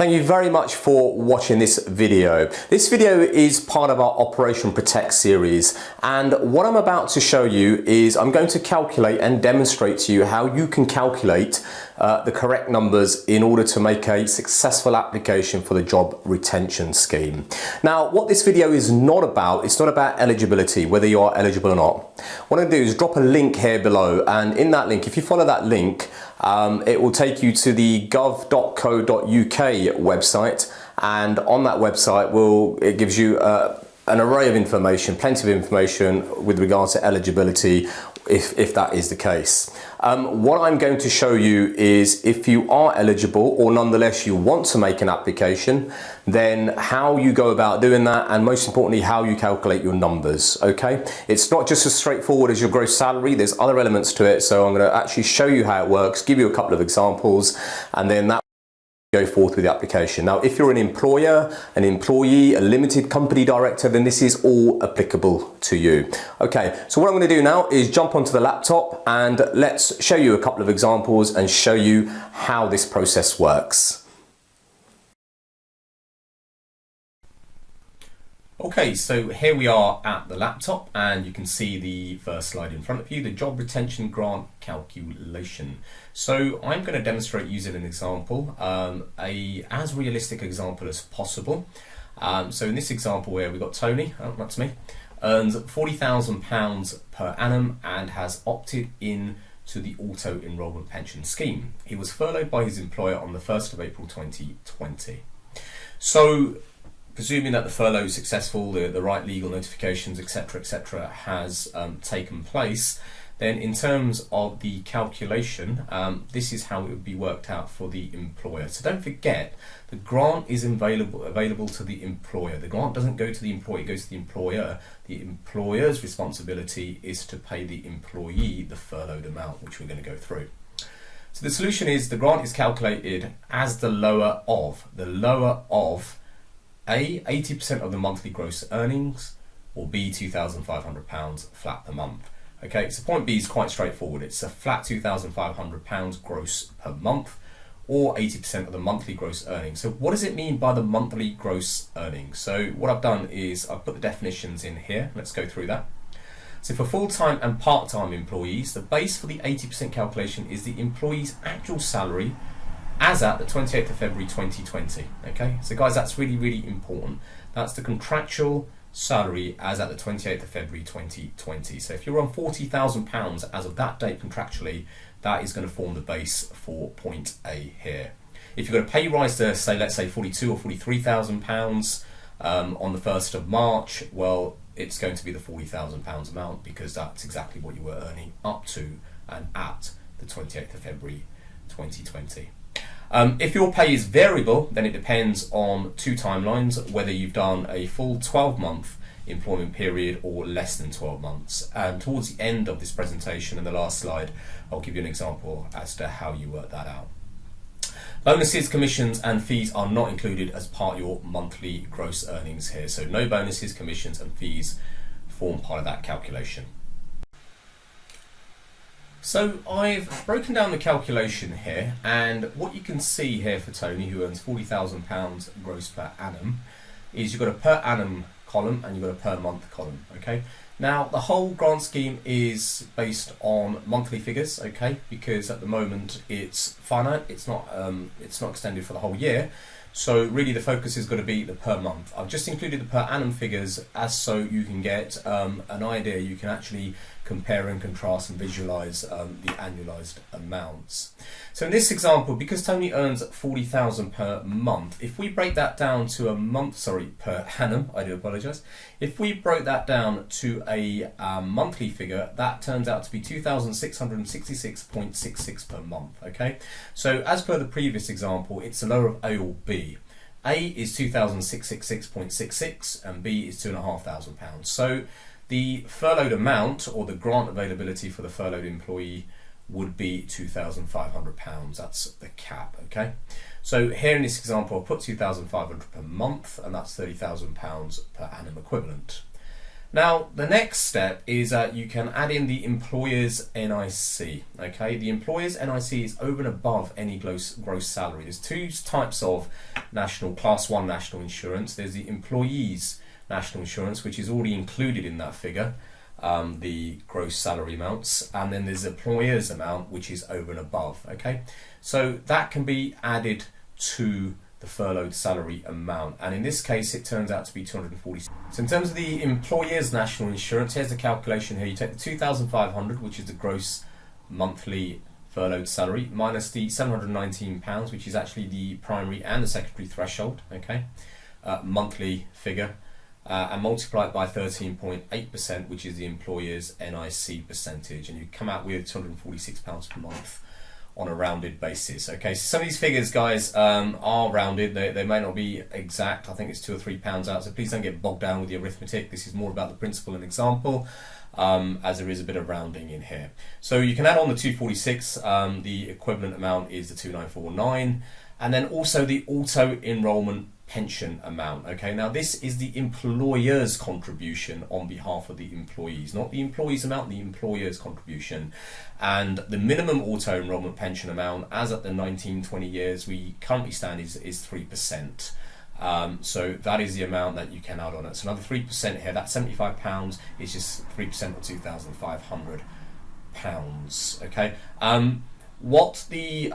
Thank you very much for watching this video. This video is part of our Operation Protect series, and what I'm about to show you is I'm going to calculate and demonstrate to you how you can calculate the correct numbers in order to make a successful application for the job retention scheme. Now, what this video is not about, it's not about eligibility, whether you are eligible or not. What I'm going to do is drop a link here below, and in that link, if you follow that link, it will take you to the gov.co.uk website, and on that website it gives you an array of information, plenty of information with regards to eligibility if that is the case. What I'm going to show you is if you are eligible or nonetheless you want to make an application, then how you go about doing that, and most importantly how you calculate your numbers. Okay, it's not just as straightforward as your gross salary, there's other elements to it, so I'm going to actually show you how it works, give you a couple of examples, and then that go forth with the application. Now, if you're an employer, an employee, a limited company director, then this is all applicable to you. Okay, so what I'm going to do now is jump onto the laptop and let's show you a couple of examples and show you how this process works. Okay, so here we are at the laptop, and you can see the first slide in front of you, the job retention grant calculation. So I'm going to demonstrate using an example, as realistic example as possible. So in this example where we've got Tony, that's me, earns £40,000 per annum and has opted in to the auto enrolment pension scheme. He was furloughed by his employer on the 1st of April 2020. So presuming that the furlough is successful, the right legal notifications, etc., has taken place, then in terms of the calculation, this is how it would be worked out for the employer. So don't forget, the grant is available to the employer. The grant doesn't go to the employee, it goes to the employer. The employer's responsibility is to pay the employee the furloughed amount, which we're going to go through. So the solution is the grant is calculated as the lower of A, 80% of the monthly gross earnings, or B, £2,500 flat per month. Okay, so point B is quite straightforward. It's a flat £2,500 gross per month, or 80% of the monthly gross earnings. So what does it mean by the monthly gross earnings? So what I've done is I've put the definitions in here. Let's go through that. So for full-time and part-time employees, the base for the 80% calculation is the employee's actual salary as at the 28th of February 2020. Okay, so guys, that's really important. That's the contractual salary as at the 28th of February 2020. So if you're on £40,000 as of that date contractually, that is going to form the base for point A here. If you've got a pay rise to say, let's say £42,000 or £43,000 on the 1st of March, well, it's going to be the £40,000 amount, because that's exactly what you were earning up to and at the 28th of February 2020. If your pay is variable, then it depends on two timelines, whether you've done a full 12-month employment period or less than 12 months. And towards the end of this presentation, in the last slide, I'll give you an example as to how you work that out. Bonuses, commissions and fees are not included as part of your monthly gross earnings here. So no bonuses, commissions and fees form part of that calculation. So I've broken down the calculation here, and what you can see here for Tony, who earns £40,000 gross per annum, is you've got a per annum column and you've got a per month column. Okay, now the whole grant scheme is based on monthly figures, okay, because at the moment it's finite, it's not extended for the whole year. So really the focus is going to be the per month. I've just included the per annum figures as so you can get an idea. You can actually compare and contrast and visualize the annualized amounts. So in this example, because Tony earns £40,000 per month, if we break that down to per annum, I do apologize. If we broke that down to a monthly figure, that turns out to be £2,666.66 per month. Okay, so as per the previous example, it's the lower of A or B. A is £2,666.66 and B is £2,500. So the furloughed amount, or the grant availability for the furloughed employee, would be £2,500. That's the cap. Okay, so here in this example, I'll put £2,500 per month, and that's £30,000 per annum equivalent. Now, the next step is you can add in the employer's NIC. Okay, the employer's NIC is over and above any gross salary. There's two types of Class 1 national insurance. There's the employee's national insurance, which is already included in that figure, the gross salary amounts, and then there's the employer's amount, which is over and above. Okay, so that can be added to the furloughed salary amount, and in this case it turns out to be 240. So in terms of the employer's national insurance, here's the calculation here. You take the 2,500, which is the gross monthly furloughed salary, minus the £719, which is actually the primary and the secondary threshold, okay, monthly figure, and multiply it by 13.8%, which is the employer's NIC percentage, and you come out with £246 per month on a rounded basis. Okay, so some of these figures, guys, are rounded. They may not be exact. I think it's £2 or £3 out, so please don't get bogged down with the arithmetic. This is more about the principle and example, as there is a bit of rounding in here. So you can add on the 246, the equivalent amount is the 2949, and then also the auto enrollment pension amount. Okay, now this is the employer's contribution on behalf of the employees, not the employee's amount, the employer's contribution. And the minimum auto enrollment pension amount, as at the 1920 years we currently stand, is 3%. So that is the amount that you can add on it. So another 3% here, that's £75, is just 3% of £2,500. Okay. What the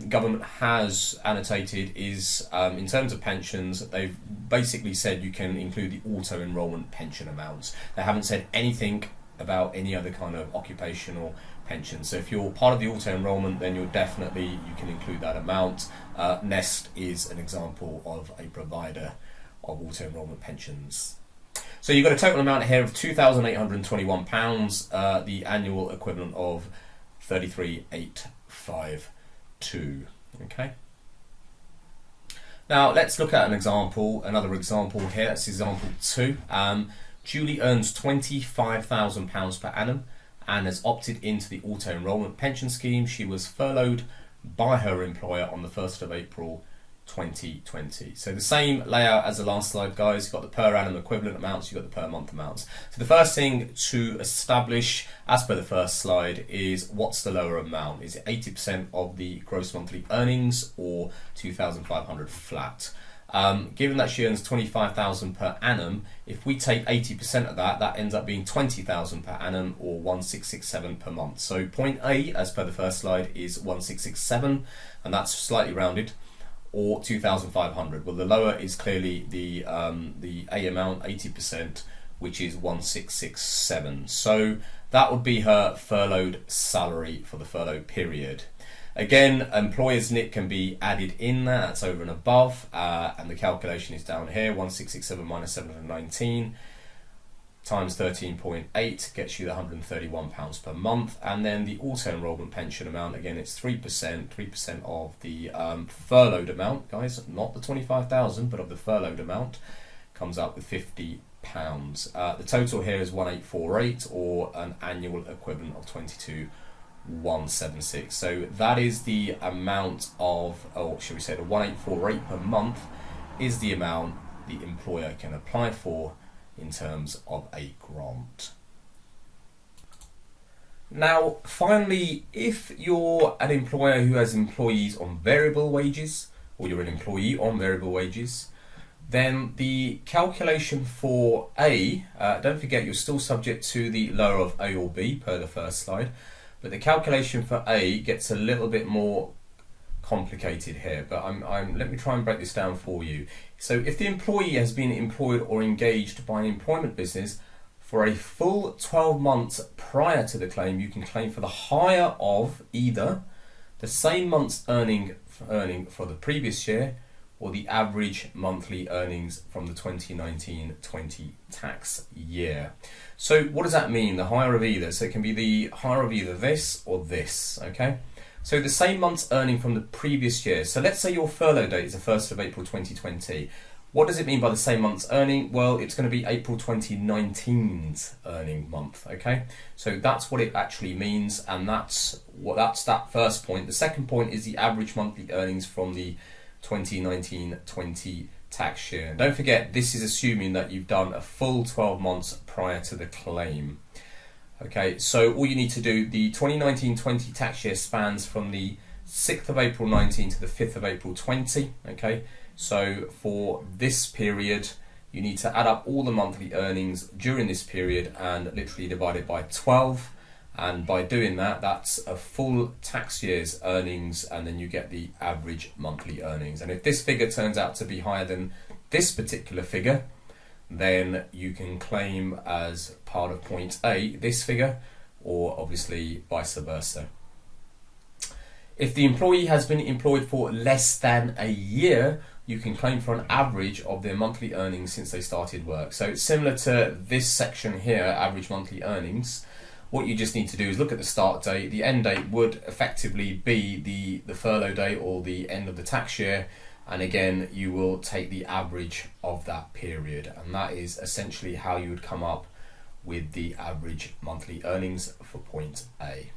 government has annotated is, in terms of pensions, they've basically said you can include the auto enrollment pension amounts. They haven't said anything about any other kind of occupational pension. So if you're part of the auto enrollment, then you can include that amount. Nest is an example of a provider of auto enrollment pensions. So you've got a total amount here of £2,821, the annual equivalent of 33,852. Okay. Now let's look at another example here. That's example 2. Julie earns £25,000 per annum and has opted into the auto enrollment pension scheme. She was furloughed by her employer on the 1st of April 2020. So the same layout as the last slide, guys. You've got the per annum equivalent amounts, you've got the per month amounts. So the first thing to establish, as per the first slide, is what's the lower amount? Is it 80% of the gross monthly earnings or 2,500 flat? Given that she earns 25,000 per annum, if we take 80% of that, that ends up being 20,000 per annum, or 1,667 per month. So point A, as per the first slide, is 1,667, and that's slightly rounded, or 2,500. Well, the lower is clearly the A amount, 80%, which is 1,667. So that would be her furloughed salary for the furlough period. Again, employer's NIC can be added in there, that's over and above, and the calculation is down here. 1,667 minus 719 times 13.8 gets you the £131 per month. And then the auto enrollment pension amount, again, it's 3% of the furloughed amount, guys, not the 25,000, but of the furloughed amount, comes up with £50. The total here is 1,848, or an annual equivalent of 22,176. So that is the amount of, or should we say the 1,848 per month is the amount the employer can apply for in terms of a grant. Now, finally, if you're an employer who has employees on variable wages, or you're an employee on variable wages, then the calculation for A, don't forget you're still subject to the lower of A or B per the first slide, but the calculation for A gets a little bit more complicated here, but let me try and break this down for you. So if the employee has been employed or engaged by an employment business for a full 12 months prior to the claim, you can claim for the higher of either the same month's earning for the previous year, or the average monthly earnings from the 2019-20 tax year. So what does that mean, the higher of either? So it can be the higher of either this or this, okay? So the same month's earning from the previous year. So let's say your furlough date is the 1st of April 2020. What does it mean by the same month's earning? Well, it's going to be April 2019's earning month, okay? So that's what it actually means, and that's that first point. The second point is the average monthly earnings from the 2019-20 tax year. And don't forget, this is assuming that you've done a full 12 months prior to the claim. Okay, so all you need to do, the 2019-20 tax year spans from the 6th of April 19 to the 5th of April 20. Okay, so for this period, you need to add up all the monthly earnings during this period and literally divide it by 12. And by doing that, that's a full tax year's earnings, and then you get the average monthly earnings. And if this figure turns out to be higher than this particular figure, then you can claim as part of point A this figure, or obviously vice versa. If the employee has been employed for less than a year, you can claim for an average of their monthly earnings since they started work. So it's similar to this section here, average monthly earnings. What you just need to do is look at the start date. The end date would effectively be the furlough date or the end of the tax year. And again, you will take the average of that period. And that is essentially how you would come up with the average monthly earnings for point A.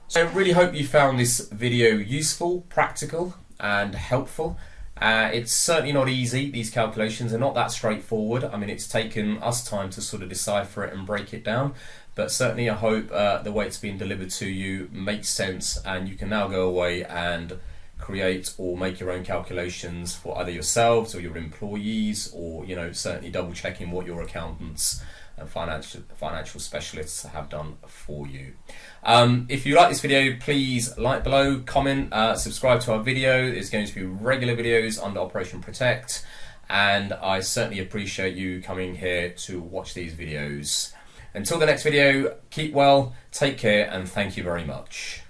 So I really hope you found this video useful, practical and helpful. It's certainly not easy. These calculations are not that straightforward. I mean, it's taken us time to sort of decipher it and break it down. But certainly I hope the way it's being delivered to you makes sense, and you can now go away and create or make your own calculations for either yourselves or your employees, or certainly double checking what your accountants and financial specialists have done for you. If you like this video, please like below, comment, subscribe to our video. There's going to be regular videos under Operation Protect, and I certainly appreciate you coming here to watch these videos. Until the next video, keep well, take care, and thank you very much.